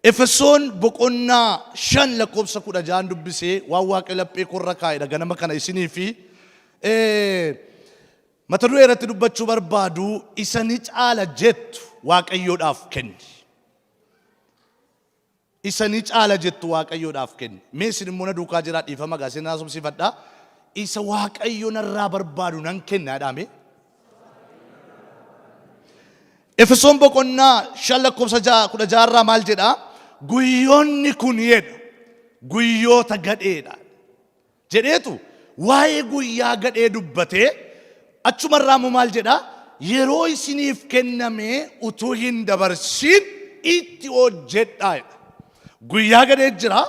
Efesoon boqonnaa 5 lakkoofsa 16 dubbisee waan Waaqayyo laphee korra kaa'edha ganama kana isinii fi mata duree irratti dubbachuu barbaadu isa ni caala jettu Waaqayyoodhaaf kenni. Isa ni caala jettu Waaqayyoodhaaf kenni. Mee isin immoo na duukaa jira dhiifama gaa isin haasofsiifadhaa. Isa Waaqayyo narraa barbaadu nan kennaadhaa mee? Efesoon boqonnaa 5 lakkoofsa 16 irraa maal jedhaa? Guyyoonni kun jedha guyyoota gadheedha jedheetu waa'ee guyyaa gadhee dubbatee achumarraa immoo maal jedhaa? Yeroo isiniif kennamee utuu hin dabarsin itti hojjedhaa. Guyyaa gadhee jira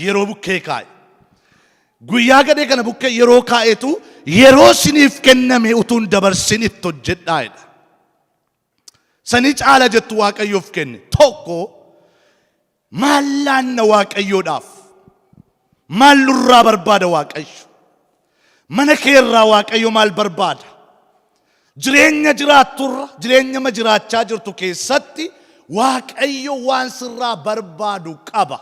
yeroo bukkee kaa'e. Guyyaa gadhee kana bukkee yeroo kaa'etu yeroo isiniif kennamee utuu hin dabarsin itti hojjedhaa. Sanii caala jettu Waaqayyoof kenne tokko maallaanna Waaqayyoodhaaf maal nurraa barbaada Waaqayyo? Mana keerraa Waaqayyo maal barbaada? Jireenya jiraatturra jireenya ma jiraachaa jirtu keessatti Waaqayyo waan sirraa barbaadu qaba.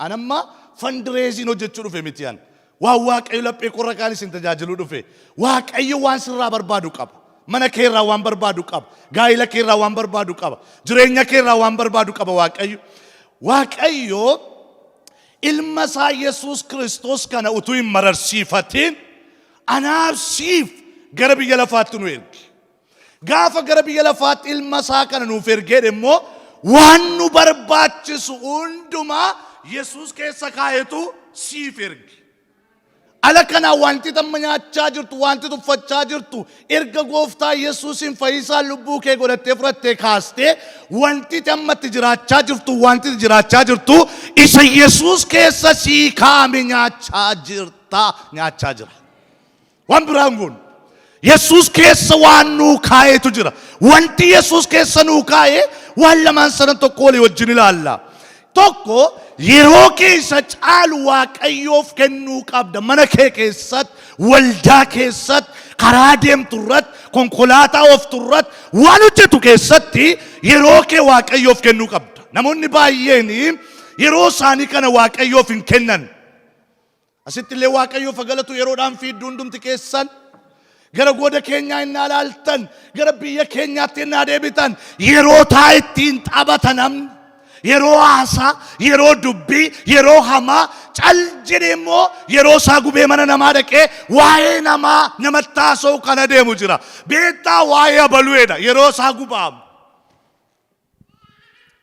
Anamma fundraising hojjechuu dhufe mitiyaan. Waan Waaqayyo laphee korra kaan isin tajaajiluu dhufe. Waaqayyo waan sirraa barbaadu qaba. Mana keerraa waan barbaadu qaba. Gaa'ila keerraa waan barbaadu qaba. Jireenya keerraa waan barbaadu qaba Waaqayyo. Waaqayyo ilma isaa Yesuus Kiristoos kana utuu hin mararsiifatiin anaaf siif gara biyya lafaatti nu erge. Gaafa gara biyya lafaatti ilma isaa kana nuuf ergee immoo waan nu barbaachisu hundumaa Yesuus keessa kaayetu siif erge. Ala kana wanti tamma nyaachaa jirtu, wanti tuffachaa jirtu, erga gooftaa Yesuusin fayyisaa lubbuu kee godhattee fudhattee kaastee wanti tammatti jiraachaa jirtu, wanti jiraachaa jirtu isa Yesuus keessa sii kaame nyaachaa jirta, nyaachaa jira. Waan biraan kun Yesuus keessa waan nuu kaayetu jira. Wanti Yesuus keessa nuu kaaye waan lamaan sanan tokko walii wajjin ilaalla. Tokko yeroo keessa caalu Waaqayyoof kennuu qabda. Mana kee keessatti, waldaa keessatti, karaa deemtu irratti, konkolaataa ooftu irratti, waan hojjetu keessatti yeroo kee Waaqayyoof kennuu qabda. Namoonni baay'een yeroo isaanii kana Waaqayyoof hin kennan. Asitti illee Waaqayyoof galatu yeroodhaan fiidduu hundumti keessan gara goda keenyaa hin ilaaltan, gara biyya keenyaatti hin deebitan, yeroo ittiin taphatan namni. Yeroo haasaa, yeroo dubbii, yeroo hamaa, cal jedhee immoo yeroo isaa gubee mana namaa dhaqee waa'ee namaa namatti haasa'u kana deemu jira. Beektaa waa'ee abaluudha yeroo isaa gubaamu.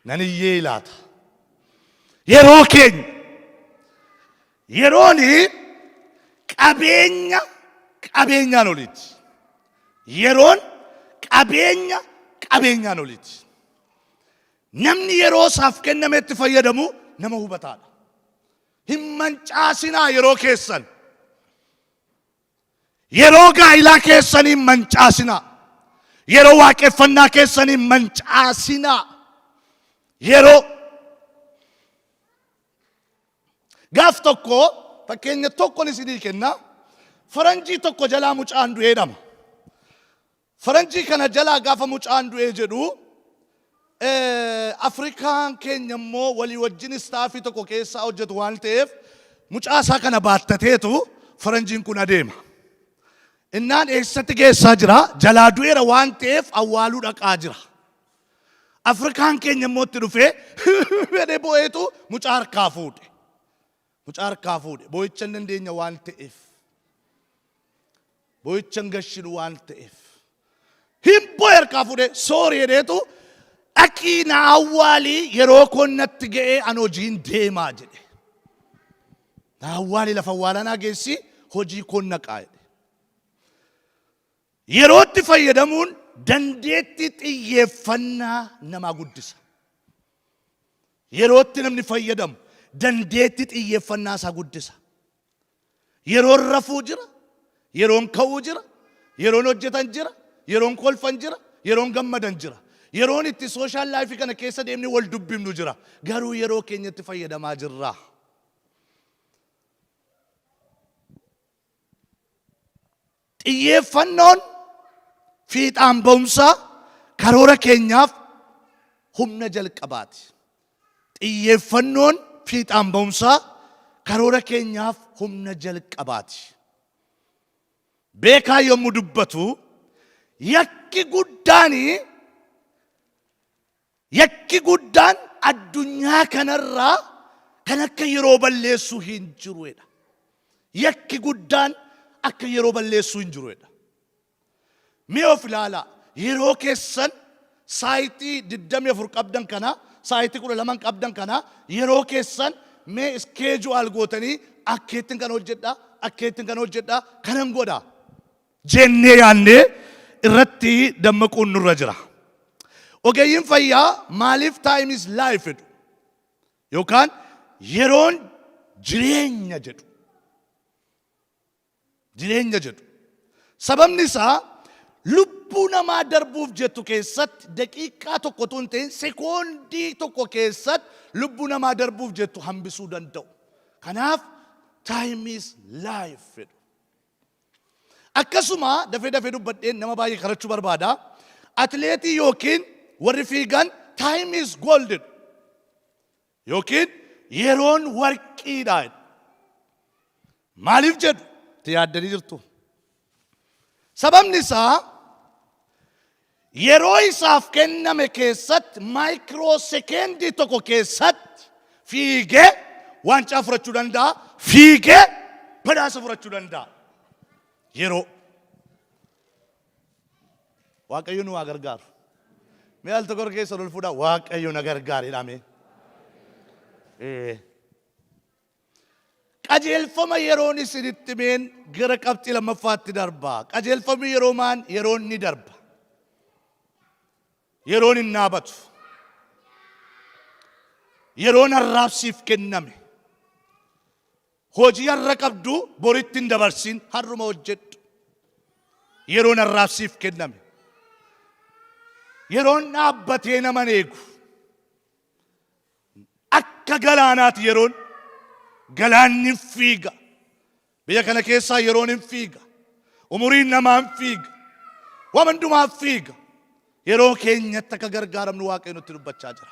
Nan iyyee ilaata. Yeroo keenya yerooni qabeenyaan oliiti. Yeroon qabeenyaan oliiti. Namni yeroo isaaf kennametti fayyadamu nama hubataadha. Hin mancaasinaa yeroo keessan. Yeroo gaa'ilaa keessan hin mancaasinaa. Yeroo waaqeffannaa keessan hin mancaasinaa. Yeroo gaaf tokko fakkeenya tokkon isinii kenna. Faranjii tokko jalaa mucaan du'ee jedhama. Faranjii kana jalaa gaafa mucaan du'ee jedhu Afrikaan keenya immoo walii wajjin istaafii tokko keessaa hojjetu waan ta'eef mucaa isaa kana baattateetu faranjiin kun adeema. Innaan eessatti geessaa jira? Jalaa du'eera waan ta'eef awwaaluu dhaqaa jira. Afrikaan keenya immoo itti dhufee jedhee boo'eetu mucaa harkaa fuudhe. Mucaa harkaa fuudhe. Boo'icha hin dandeenya waan ta'eef. Boo'icha hin gashinu waan ta'eef. Hin boo'e harkaa fuudhe soori jedheetu Dhaqii na awwaalii yeroo konnatti ga'ee an hojiin deemaa jedhe. Na awwaalii lafa awwaalanaa geessi hojii konna qaa'edhe. Yerootti fayyadamuun dandeetti xiyyeeffannaa namaa guddisa. Yerootti namni fayyadamu dandeetti xiyyeeffannaa isaa guddisa. Yeroon rafuu jira, yeroon ka'uu jira, yeroon hojjetan jira, yeroon kolfan jira, yeroon gammadan jira. Yeroon itti social life kana keessa deemnee wal dubbifnu jira. Garuu yeroo keenyatti fayyadamaa jirra. Xiyyeeffannoon fiixaan ba'umsaa karoora keenyaaf humna jalqabaati. xiyyeeffannoon fiixaan ba'umsaa karoora keenyaaf humna jalqabaati. Beekaa yommuu dubbatu yakki guddaan addunyaa kanarraa kan akka yeroo balleessuu hin jiruudha. Yakki guddaan akka yeroo balleessuu hin jiruudha. Mee of ilaalaa yeroo keessan saayitii 24 qabdan kana saayitii 12 qabdan kana yeroo keessan mee iskeeju'aal gootanii akkeettiin kan hojjedhaa kanan godhaa jennee yaannee irratti dammaquun nurra jira. Ogeeyyiin fayyaa maaliif time is life jedhu yookaan yeroon jireenya jedhu. Sababni isaa lubbuu namaa darbuuf jettu keessatti daqiiqaa tokko tun ta'in sekoondii tokko keessatti lubbuu namaa darbuuf jettu hambisuu danda'u. Kanaaf time is life jedhu. Akkasuma dafee dubbadheen nama baay'ee kadhachuu barbaada. Atileetii yookiin warri fiigan time is gold yookiin yeroon warqiidha. Maaliif jedhu itti yaaddanii jirtu? Sababni isaa yeroo isaaf kenname keessatti maayikiroo sekeendii tokko keessatti fiigee waancaa fudhachuu danda'a, fiigee badhaasa fudhachuu danda'a. Yeroo Waaqayyo nu haa gargaaru. Mee al tokko keessa ol fuudhaa Waaqayyo na gargaaridha mee. Qajeelfama yeroon isinitti meen gara qabxii lammaffaatti darba. Qajeelfamni yeroo maan yeroon ni darba. Yeroon hin dhaabatu. Yeroon harraabsiif kenname. Hojii har'a qabdu boritti hin dabarsin har'uma hojjedhu. Yeroon harraabsiif kenname. Yeroon dhaabbatee nama eegu. Akka galaanaati yeroon. Galaanni hin fiiga. Biyya kana keessaa yeroon hin fiiga. Umuriin namaa hin fiiga. Waan hundumaa hin fiiga. Yeroo keenyatti akka gargaaramnu Waaqayyo nutti dubbachaa jira.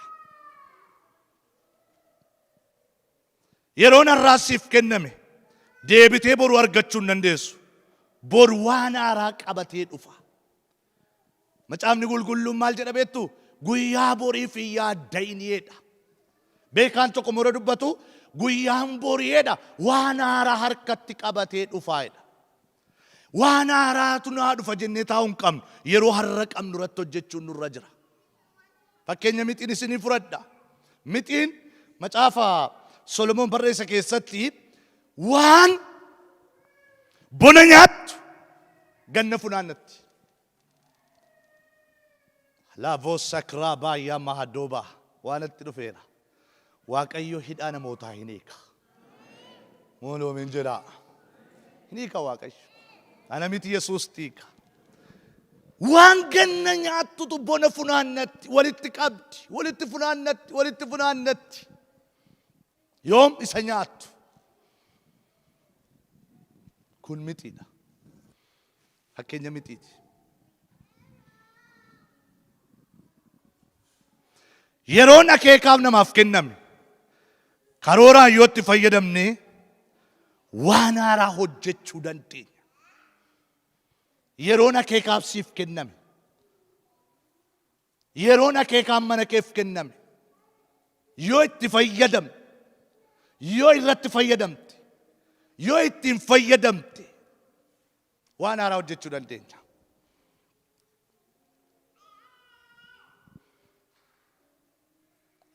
Yeroon harraasiif kenname deebitee boru argachuu hin dandeessu. Boru waan haaraa qabatee dhufa. Macaafni qulqulluun maal jedha beektu? Guyyaa boriif hin yaadda'iniidha. Beekaan tokko mura dubbatu guyyaan boriidha waan haaraa harkatti qabatee dhufaadha. Waan haaraatu naa dhufa jennee taa'uu hin qabnu. Yeroo har'a qabnu irratti hojjechuun nurra jira. Fakkeenya mixiin isinii fudhadha. Mixiin macaafa Solomoon barreessa keessatti waan bona nyaattu ganna funaannatti. Laavoo sakraa baay'ee mahadooba waan itti dhufeera. Waaqayyo hidhaa namootaa hin hiika. Mooloomin jedha. Hin hiika Waaqayyo. Ana miti Yesuus hiika. Waan ganna nyaattutu bona funaannatti walitti qabdi. Walitti funaannatti. Yoom isa nyaattu. Kun mitiidha. Fakkeenya mitiiti. Yeroon akeekaaf namaaf kenname. Karooraan yoo itti fayyadamne waan haaraa hojjechuu dandeenya. Yeroon akeekaaf siif kenname. Yeroon akeekaaf mana keef kenname. Yoo itti fayyadamte, yoo irratti fayyadamte, yoo ittiin fayyadamte waan haaraa hojjechuu dandeenya.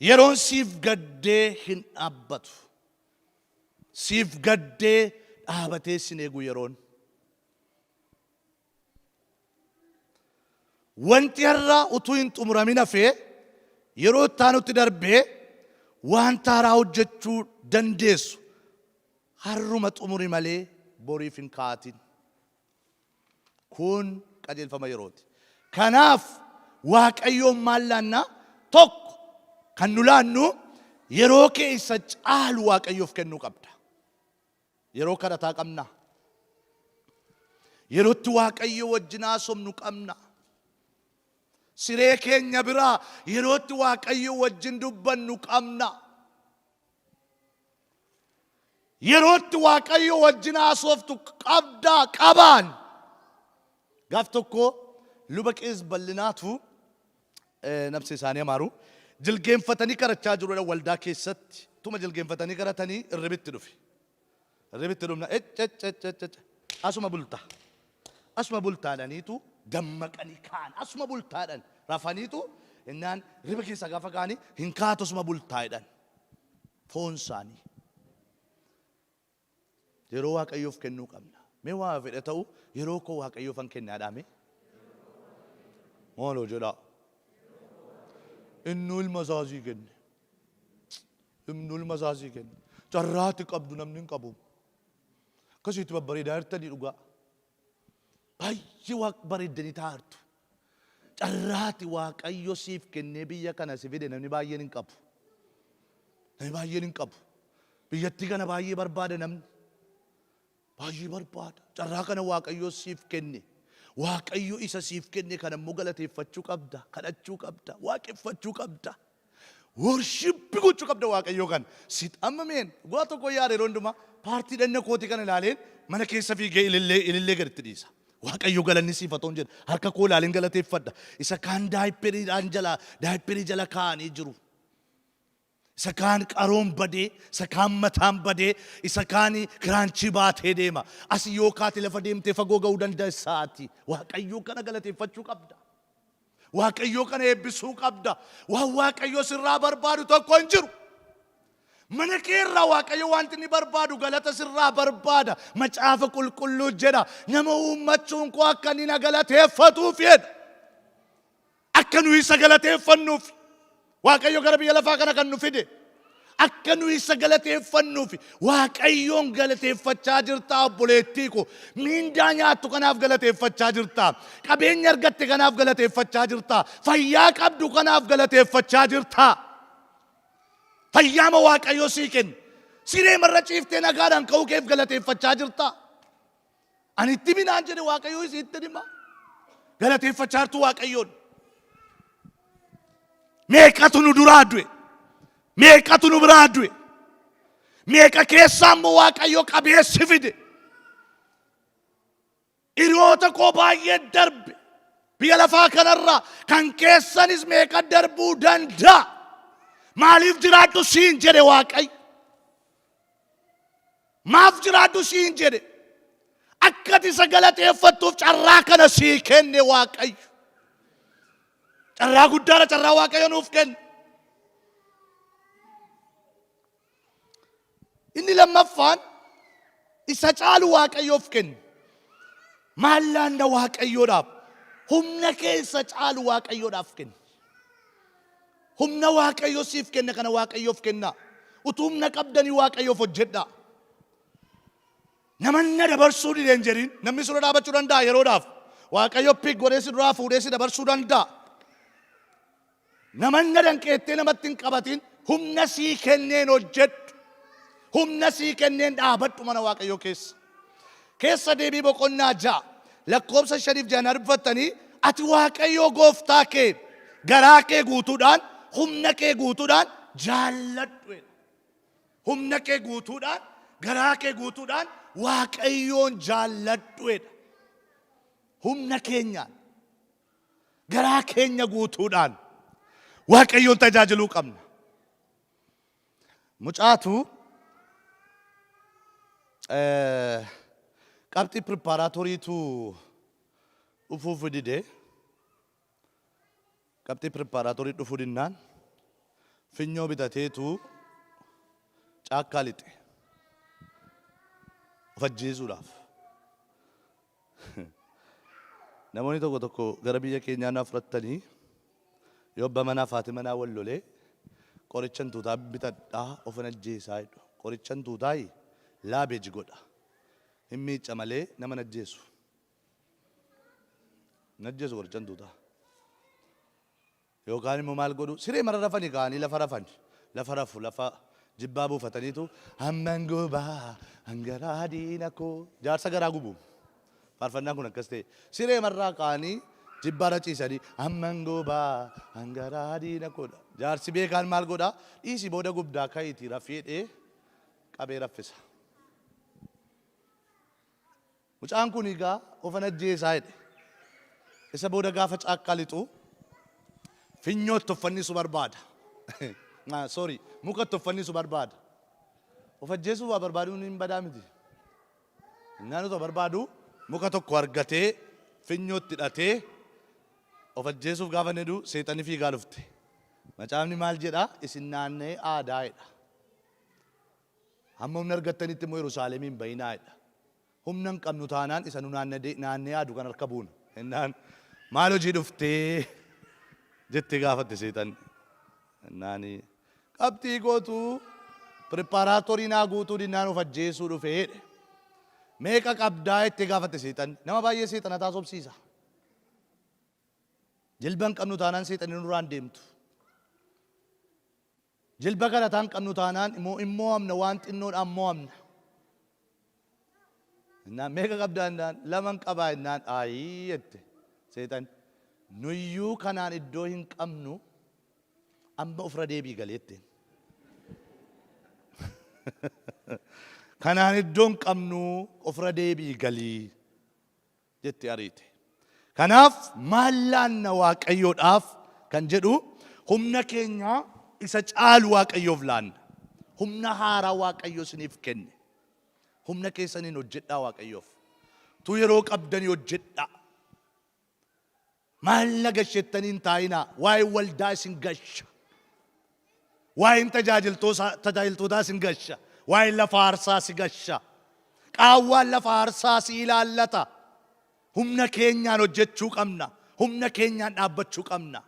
Yeroon siif gaddee hin dhaabbatu. Siif gaddee dhaabatee sin eegu yeroon. Wanti har'a utuu hin xumuramin hafee yeroo itti aanutti darbee wanta haaraa hojjechuu dandeessu har'uma xumuri malee boriif hin kaatin. Kun qajeelfama yerooti. Kanaaf Waaqayyoon maal laannaa? Tokko kan nu laannu yeroo keessa caalu Waaqayyoof kennuu qabda. Yeroo kadhataa qabna. Yerootti Waaqayyo wajjin haasofnu qabna. siree keenya biraa yerootti waaqayyo wajjin dubbannu qabna. Yerootti waaqayyo wajjin haasoftu qabdaa qabaan. Gaaf tokko luba qees bal'inaatu nabsi isaanii amaaru jilgeenfatanii karachaa jiru waldaa keessatti. Tuma jilgeenfatanii karatanii irribitti dhufe. Irribitti dhufna asuma bultaa. Asuma bultaadhaniitu dammaqanii kaan asuma bultaadhan rafaniitu innaan riba keessa gaafa kaanii hin kaatu asuma bultaadhan foon isaanii. Yeroo waaqayyoof kennuu qabna. Mee waa fedhe ta'u yeroo koo waaqayyoofan kennaadhaame. Maaloo jedhaa. Inni ilma isaasii kenne. Inni ilma isaasii kenne. Carraati qabdu namni hin qabu. Akkasitti babbareedaa hirtanii dhugaa. Baay'ee waaq bareeddanii taa'artu. Carraati waaqayyo siif kennee biyya kana si fide namni baay'een hin qabu. Namni baay'een hin qabu. Biyyattii kana baay'ee barbaada namni. Baay'ee barbaada. Carraa kana waaqayyo siif kenne. Waaqayyo isa siif kenne kana immoo galateeffachuu qabda. Kadhachuu qabda. Waaqeffachuu qabda. Worshippi gochuu qabda waaqayyo kan. Sit amma meen goa tokko yaade yeroo hundumaa paartii dhanna kooti kana ilaaleen mana keessa fiigee ilillee gaditti dhiisa. Waaqayyo galanni siif haa ta'u jedha. Harka koo ilaaleen galateeffadha. Isa kaan daayipperii jala kaa'anii jiru. Isa kaan qaroon badee, isa kaan mataan badee, isa kaan kiraanchii baatee deema. As yoo kaate lafa deemtee fagoo ga'uu dandeessaati. Waaqayyo kana galateeffachuu qabda. Waaqayyo kana eebbisuu qabda. Waan waaqayyo sirraa barbaadu tokko hin jiru. Mana keerraa waaqayyo wanti inni barbaadu galata sirraa barbaada. Macaafa qulqulluu jedha. Nama uummachuun koo akka inni na galateeffatuuf jedha. Akka nuyi isa galateeffannuuf. Waaqayyo gara biyya lafaa kana kan nu fide. Akka nuyi isa galateeffannuuf. Waaqayyoon galateeffachaa jirtaa obboleettii ko. Mindaa nyaattu kanaaf galateeffachaa jirtaa. Qabeenya argatte kanaaf galateeffachaa jirtaa. Fayyaa qabdu kanaaf galateeffachaa jirtaa. Fayyaama waaqayyo sii kenna. Siree marra ciiftee nagaadhaan ka'uu keef galateeffachaa jirtaa. Ani itti minaan jedhe waaqayyo isiitti dhimma. Galateeffachaa jirtu waaqayyoon. Meeqatu nu duraa du'e. Meeqatu nu biraa du'e. Meeqa keessaa immoo waaqayyo qabeessi fide. Hiriyoota koo baay'ee darbe. Biyya lafaa kanarraa kan keessanis meeqa darbuu danda'a. Maaliif jiraadhu siin jedhe waaqayyo. Maaf jiraadhu siin jedhe. Akkati isa galateeffattuuf carraa kana sii kenne waaqayyo. Carraa guddaadha carraa waaqayyo nuuf kenne. Inni lammaffaan isa caalu waaqayyoof kenne. Maallaqa waaqayyoodhaaf humna keessa caalu waaqayyoodhaaf kenne. Humna waaqayyo siif kenne kana waaqayyoof kenna. Utuu humna qabdanii waaqayyoof hojjedhaa. Namanna dabarsuu dideen jedhin namni sura dhaabachuu danda'a yeroodhaaf. Waaqayyo pig godhee si duraa fuudhee si dabarsuu danda'a. Namanna danqeettee namatti hin qabatin humna sii kenneen hojjedhu. Humna sii kenneen dhaabadhu mana waaqayyoo keessa. Keessa deebii boqonnaa 6 lakkoobsa 5 dubbattanii ati waaqayyoo gooftaa kee garaa kee guutuudhaan humna kee guutuudhaan jaalladhu. Humna kee guutuudhaan garaa kee guutuudhaan waaqayyoon jaalladhu. Humna keenyaan garaa keenya guutuudhaan waaqayyoon tajaajiluu qabna. Mucaatu qabxii preparatoriitu dhufuuf dide. Qabxii preparatorii dhufuu dinnaan finyoo bitateetu caakkaa lixe. Of ajjeesuudhaaf. Namoonni tokko tokko gara biyya keenyaa naaf fudhattanii yoo abba manaa fi haati manaa wal lolee qorichan tuutaa bitadhaa ofin ajjeesaa jedhu. Qorichan tuutaa laabeeji godha. Hin miicca malee nama najjeesu. Najjeesu qorichan tuutaa. Yookaan immoo maal godhu siree mara rafanii ka'anii lafa rafan. Lafa rafu lafa jibbaa buufataniitu hamman gubaa hangaraa diina koo jaarsa garaa gubu. Faarfannaan kun akkas ta'e siree marraa ka'anii jibbara ciisanii amman goobaa hangaraa diina godha. Jaarsi beekaan maal godha? Dhiisii booda gubdaa ka'iitii rafeedhee qabee raffisa. Mucaan kun egaa ofan ajjeesaa jedhe. Isa booda gaafa caakkaa lixu finyootti uffannisu barbaada. Sorry, mukatti uffannisu barbaada. Of ajjeesuu waa barbaaduun hin badaa miti. Naan otoo barbaadu muka tokko argatee finyootti hidhatee of ajjeesuuf gaafa nedu seexanni fiigaa dhufte. Macaafni maal jedha? Isin naannee aadaa jedha. Hamma humna argattanitti immoo Yerusaalemiin bayinaa jedha. Humna hin qabnu taanaan isa nu naannee aadu kan harka buuna. Innaan maal hojii dhuftee jettee gaafatte seexanni. Innaani qabxii gootuu preparaatorii naa guutuu dinnaan of ajjeesuu dhufee jedhe. Meeqa qabdaa jettee gaafatte seexanni. Nama baay'ee seexana taasofsiisa. Jilba hin qabnu taanaan seexanni nurraan deemtu. Jilba kadhataan qabnu taanaan immoo amna waan xinnoodhaan mo'amna. Innaan meeqa qabdaa innaan laman qabaa innaan aayii jette seexan nuyyuu kanaan iddoo hin qabnu amma ofirra deebii galeetteen. Kanaan iddoo hin qabnu ofirra deebii galii jette ariite. Kanaaf maallaanna waaqayyoodhaaf kan jedhu humna keenya isa caalu waaqayyoof laanna. Humna haaraa waaqayyo isiniif kenne. Humna keessaniin hojjedhaa waaqayyoof. Tu yeroo qabdanii hojjedhaa. Maalla gashettaniin taa'inaa. Waa'ee waldaa isin gasha. Waa'een tajaajiltootaa isin gasha. Waa'een lafa aarsaa si gasha. Qaawwaan lafa aarsaa si ilaallata. Humna keenyaan hojjechuu qabna. Humna keenyaan dhaabbachuu qabna.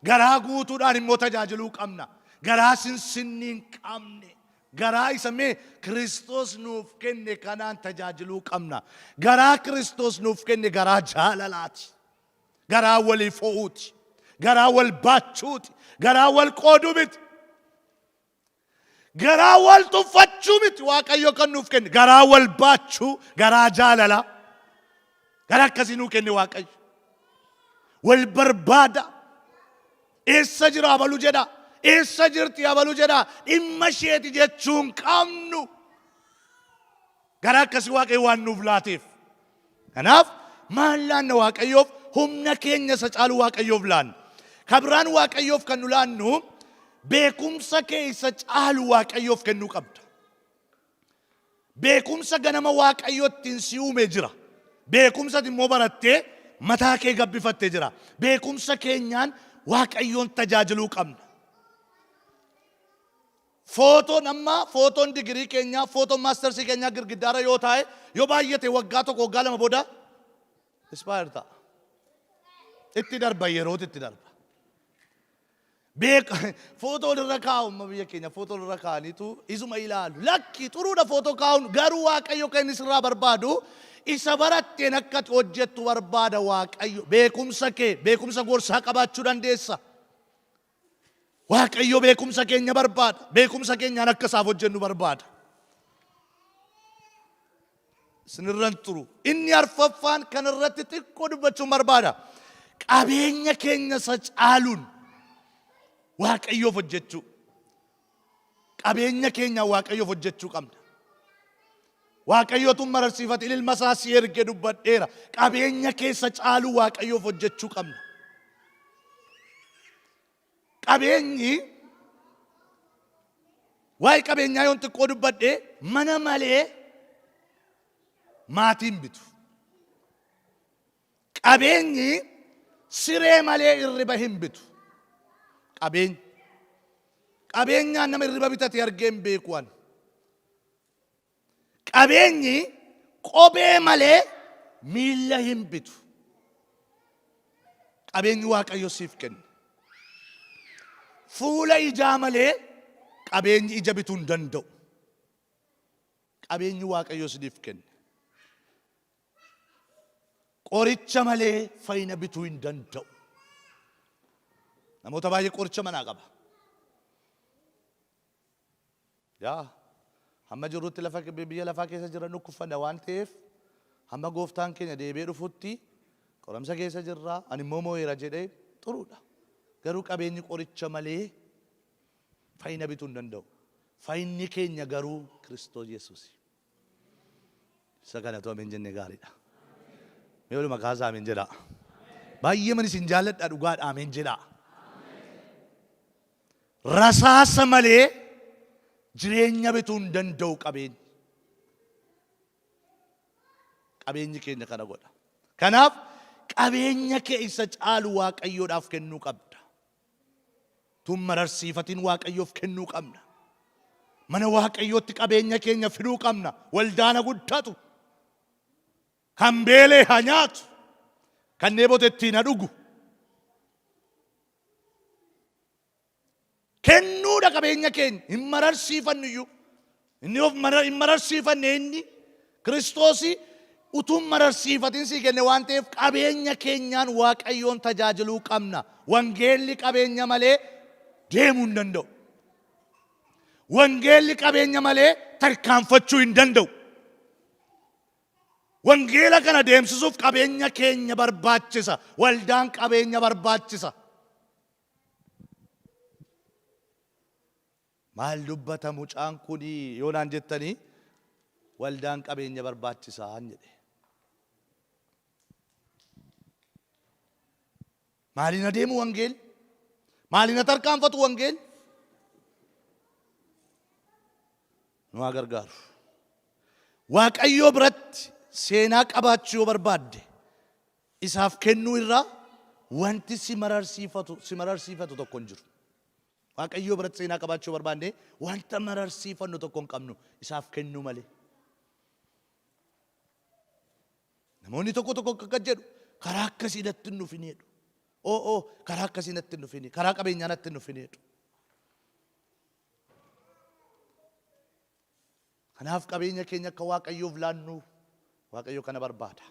Garaa guutuudhaan immoo tajaajiluu qabna. Garaa sinsinni hin qabne. Garaa isa mee Kiristoos nuuf kenne kanaan tajaajiluu qabna. Garaa Kiristoos nuuf kenne garaa jaalalaati. Garaa walii fo'uuti. Garaa wal baachuuti. Garaa wal qooduu miti. Garaa wal tuffachuu miti. Waaqayyo kan nuuf kenne garaa wal baachuu, garaa jaalala. Garaa akkasii nuu kenne Waaqayyo. Wal barbaada. Eessa jira abalu jedha. Eessa jirti abalu jedha. Dhimma isheeti jechuun qabnu. Garaa akkasii Waaqayyo waan nuuf laateef. Kanaaf maal laanna Waaqayyoof? Humna keenya isa caalu Waaqayyoof laanna. Kabiraan Waaqayyoof kan nu laannu beekumsa kee isa caalu Waaqayyoof kennuu qabda. Beekumsa ganama Waaqayyoottiin si uume jira. Beekumsa immoo barattee mataa kee gabbifattee jira. Beekumsa keenyaan Waaqayyoon tajaajiluu qabna. Footoon digirii keenyaa, footoon maastersii keenyaa girgiddaarra yoo taa'e, yoo baay'ate waggaa tokko waggaa lama booda expire ta'a. Itti darba yerootti itti darba. Footoo irra kaa'u amma biyya keenya footoo irra kaa'aniitu isuma ilaalu. Lakki xuruudha footoo kaa'uun garuu Waaqayyo kan inni sirraa barbaadu isa baratteen akka hojjettu barbaada Waaqayyo. Beekumsa gorsaa qabaachuu dandeessa. Waaqayyo beekumsa keenya barbaada. Beekumsa keenyaan akka isaaf hojjennu barbaada. Sinirran turu. Inni arfaffaan kan irratti xiqqoo dubbachuun barbaada. Qabeenya keenya isa caaluun Waaqayyoof hojjechuu. Qabeenya keenya Waaqayyoof hojjechuu qabna. Waaqayyootu mararsiifate ilma isaa si erge dubbadheera. Qabeenya keessa caaluu Waaqayyoof hojjechuu qabna. Qabeenyi waa'ee qabeenyaa yoon xiqqoo dubbadhee mana malee maatiin bitu. Qabeenyi siree malee irriba hin bitu. Qabeenyaan nama irriba bitate argee hin beeku ani. Qabeenyi kophee malee miilla hin bitu. Qabeenyi Waaqayyo siif kenne. Fuula ijaa malee qabeenyi ija bituu hin danda'u. Qabeenyi Waaqayyo siif kenne. Qoricha malee fayyina bituu hin danda'u. Namoota baay'ee qoricha manaa qaba. Hamma jirrutti biyya lafaa keessa jiran dhukkubfanna waan ta'eef hamma gooftaan keenya deebi'ee dhufutti qoramsa keessa jirraa ani immoo moo'eera jedhee xuruudha. Garuu qabeenyi qoricha malee fayyina bituu hin danda'u. Fayyinni keenya garuu Kiristoos Yesuus. Isa kanatu ameen jennee gaariidha. Mee walumaa kaasaa ameen jedhaa. Baay'ee manis hin jaalladha dhugaadha ameen jedhaa. Rasaasa malee jireenya bituu hin danda'u qabeenyi. Qabeenyi keenya kana godha. Kanaaf qabeenya kee isa caalu Waaqayyoodhaaf kennuu qabda. Tun mararsiifatiin Waaqayyoof kennuu qabna. Mana Waaqayyootti qabeenya keenya fiduu qabna. Waldaana guddatu. Kan beelee haa nyaatu. Kan dheebote ittiin haa dhugu. Kennuudha qabeenya keenya. Hin mararsiifannu iyyuu. Inni of hin mararsiifanne inni Kiristoosii utuun mararsiifatiin sii kenne waan ta'eef qabeenya keenyaan Waaqayyoon tajaajiluu qabna. Wangeelli qabeenya malee deemuu hin danda'u. Wangeelli qabeenya malee tarkaanfachuu hin danda'u. Wangeela kana deemsisuuf qabeenya keenya barbaachisa. Waldaan qabeenya barbaachisa. Maal dubbata mucaan kuni yoonaan jettanii waldaan qabeenya barbaachisaa jedhe. Maaliin adeemu wangeelli? Maaliin tarkaanfatu wangeelli? Nu haa gargaaru. Waaqayyoo biratti seenaa qabaachuu yoo barbaadde isaaf kennuu irraa wanti si mararsiifatu tokko hin jiru. Waaqayyoo biratti seenaa qabaachuu barbaadde wanta mararsiifannu tokko hin qabnu isaaf kennuu malee. Namoonni tokko akka jedhu karaa akkasii natti hin dhufin jedhu. Karaa akkasii natti hin dhufin, karaa qabeenyaa natti hin dhufin jedhu. Kanaaf qabeenya keenya akka Waaqayyoof laannu Waaqayyo kana barbaada.